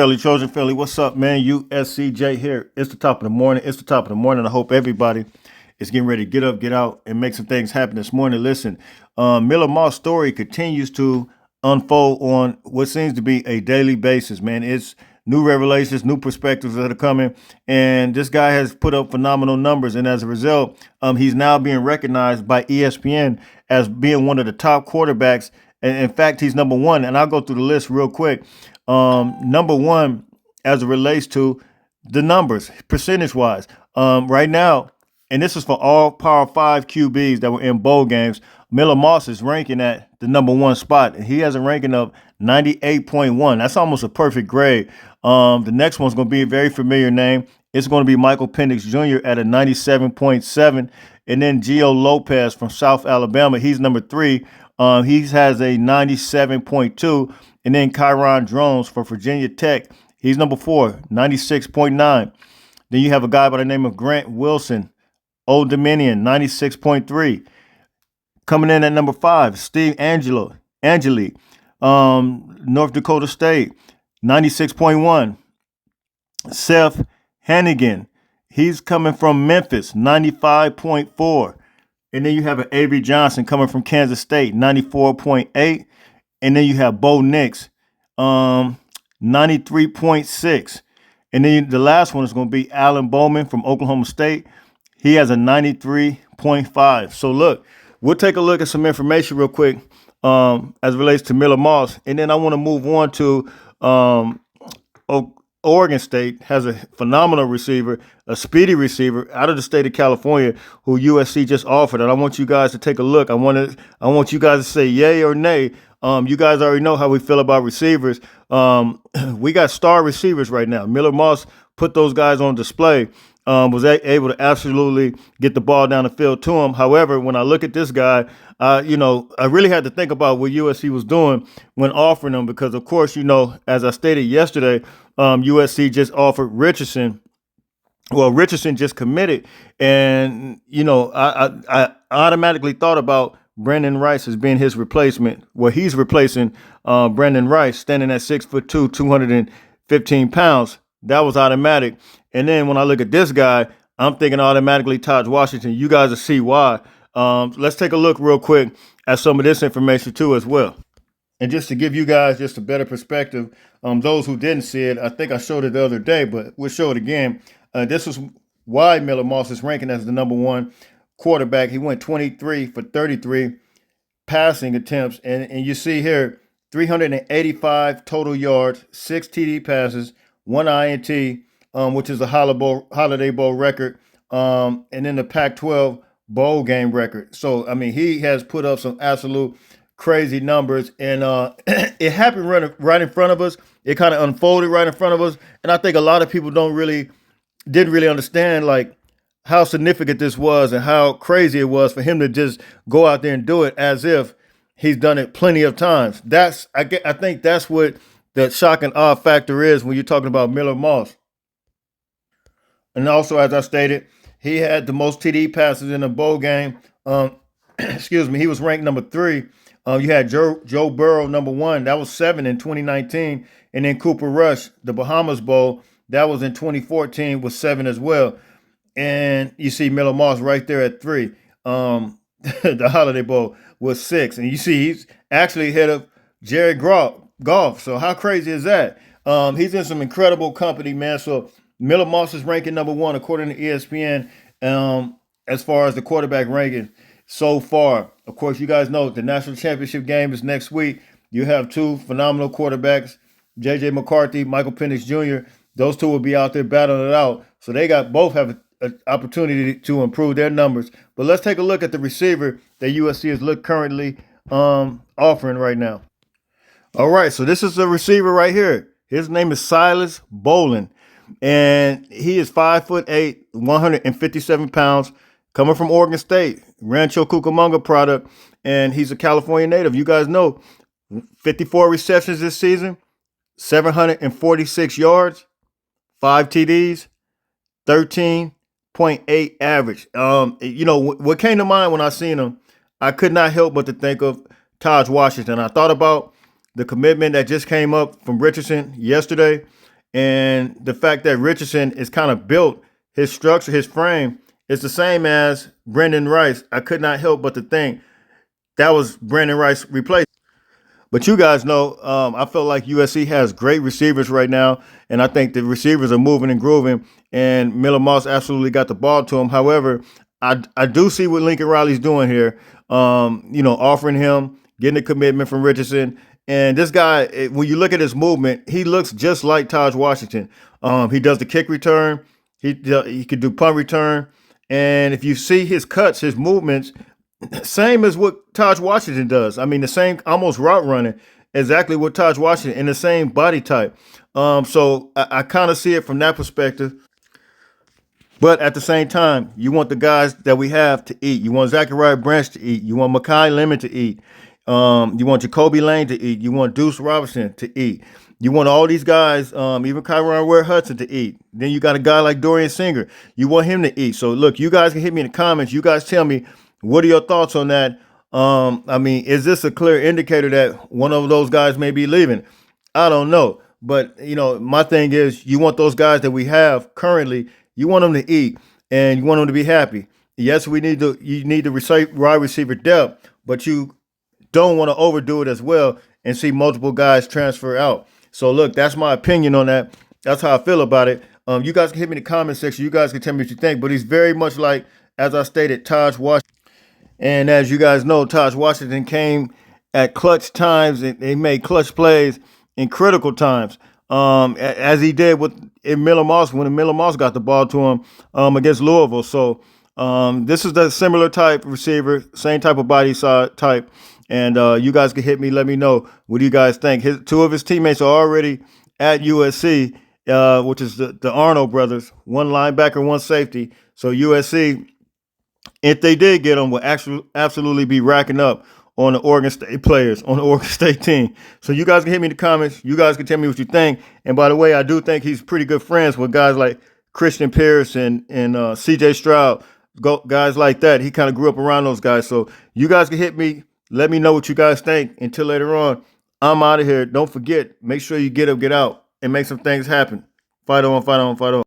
Philly, Trojan Philly, what's up, man? USCJ here. It's the top of the morning. It's the top of the morning. I hope everybody is getting ready to get up, get out, and make some things happen this morning. Listen, Miller Moss story continues to unfold on what seems to be a daily basis, man. It's new revelations, new perspectives that are coming, and this guy has put up phenomenal numbers. And as a result, he's now being recognized by ESPN as being one of the top quarterbacks. And in fact, he's number one. And I'll go through the list real quick. Number one, as it relates to the numbers, percentage wise, right now, and this is for all Power Five QBs that were in bowl games. Miller Moss is ranking at the number one spot, and he has a ranking of 98.1. That's almost a perfect grade. The next one's going to be a very familiar name. It's going to be Michael Penix Jr. at a 97.7, and then Gio Lopez from South Alabama. He's number three. He has a 97.2. And then Kyron Drones for Virginia Tech. He's number four, 96.9. Then you have a guy by the name of Grant Wilson, Old Dominion, 96.3. Coming in at number five, Steve Angeli, North Dakota State, 96.1. Seth Hannigan, he's coming from Memphis, 95.4. And then you have an Avery Johnson coming from Kansas State, 94.8. And then you have Bo Nix, 93.6. And then the last one is going to be Alan Bowman from Oklahoma State. He has a 93.5. So look, we'll take a look at some information real quick as it relates to Miller Moss. And then I want to move on to Oregon State has a phenomenal receiver, a speedy receiver out of the state of California who USC just offered. And I want you guys to take a look. I want you guys to say yay or nay. You guys already know how we feel about receivers. We got star receivers right now. Miller Moss put those guys on display, was able to absolutely get the ball down the field to him. However, when I look at this guy, I really had to think about what USC was doing when offering him because, of course, as I stated yesterday, USC just offered Richardson. Well, Richardson just committed, and, I automatically thought about Brandon Rice as being his replacement. Well, he's replacing Brandon Rice, standing at 6'2", 215 pounds. That was automatic. And then when I look at this guy, I'm thinking automatically Taj Washington. You guys will see why. Let's take a look real quick at some of this information too as well. And just to give you guys just a better perspective, those who didn't see it, I think I showed it the other day, but we'll show it again. This is why Miller Moss is ranking as the number one quarterback. He went 23 for 33 passing attempts. And you see here, 385 total yards, 6 TD passes, 1 INT, which is a Holiday Bowl record, and then the Pac-12 bowl game record. So, I mean, he has put up some absolute crazy numbers, and it happened right in front of us. It kind of unfolded right in front of us, and I think a lot of people didn't really understand, like, how significant this was and how crazy it was for him to just go out there and do it as if he's done it plenty of times. I think that's what the shock and awe factor is when you're talking about Miller Moss. And also, as I stated, he had the most TD passes in a bowl game. Excuse me, he was ranked number three. You had Joe Burrow, number one. That was 7 in 2019. And then Cooper Rush, the Bahamas Bowl, that was in 2014, was 7 as well. And you see Miller Moss right there at 3. The Holiday Bowl was 6. And you see he's actually ahead of Jared Goff. So how crazy is that? He's in some incredible company, man. So Miller Moss is ranking number one according to ESPN as far as the quarterback ranking so far. Of course, you guys know the national championship game is next week. You have two phenomenal quarterbacks, J.J. McCarthy, Michael Penix Jr. Those two will be out there battling it out. So they both have an opportunity to improve their numbers. But let's take a look at the receiver that USC is currently offering right now. All right, so this is the receiver right here. His name is Silas Bolin, and he is 5'8", 157 pounds, coming from Oregon State, Rancho Cucamonga product, and he's a California native. You guys know, 54 receptions this season, 746 yards, 5 TDs, 13.8 average. What came to mind when I seen him, I could not help but to think of Taj Washington. I thought about the commitment that just came up from Richardson yesterday, And the fact that Richardson is kind of built, his structure, his frame is the same as Brendan Rice. I could not help but to think that was Brandon Rice replaced. But you guys know, I feel like USC has great receivers right now, and I think the receivers are moving and grooving, and Miller Moss absolutely got the ball to him. However, I do see what Lincoln Riley's doing here, offering him, getting a commitment from Richardson. And this guy, when you look at his movement, he looks just like Taj Washington. He does the kick return, he could do punt return, and if you see his cuts, his movements, same as what Taj Washington does. I mean, the same almost route running, exactly what Taj Washington in the same body type. So I kind of see it from that perspective. But at the same time, you want the guys that we have to eat. You want Zachariah Branch to eat. You want Makai Lemon to eat. You want Jacoby Lane to eat. You want Deuce Robinson to eat. You want all these guys, even Kyron Ware Hudson to eat. Then you got a guy like Dorian Singer. You want him to eat. So look, you guys can hit me in the comments. You guys tell me, what are your thoughts on that? I mean, is this a clear indicator that one of those guys may be leaving? I don't know. But, my thing is, you want those guys that we have currently, you want them to eat and you want them to be happy. Yes, you need the wide receiver depth, but you don't want to overdo it as well and see multiple guys transfer out. So look, that's my opinion on that. That's how I feel about it. You guys can hit me in the comment section. You guys can tell me what you think, but he's very much like, as I stated, Taj Washington. And as you guys know, Taj Washington came at clutch times and they made clutch plays in critical times. As he did with Miller Moss when Miller Moss got the ball to him against Louisville. So this is the similar type receiver, same type of body size type. And you guys can hit me, let me know what do you guys think. Two of his teammates are already at USC, which is the Arnold brothers, one linebacker, one safety. So USC, if they did get them, will actually absolutely be racking up on the Oregon State players, on the Oregon State team. So you guys can hit me in the comments. You guys can tell me what you think. And by the way, I do think he's pretty good friends with guys like Christian Pierce and C.J. Stroud, guys like that. He kind of grew up around those guys. So you guys can hit me. Let me know what you guys think. Until later on, I'm out of here. Don't forget, make sure you get up, get out, and make some things happen. Fight on, fight on, fight on.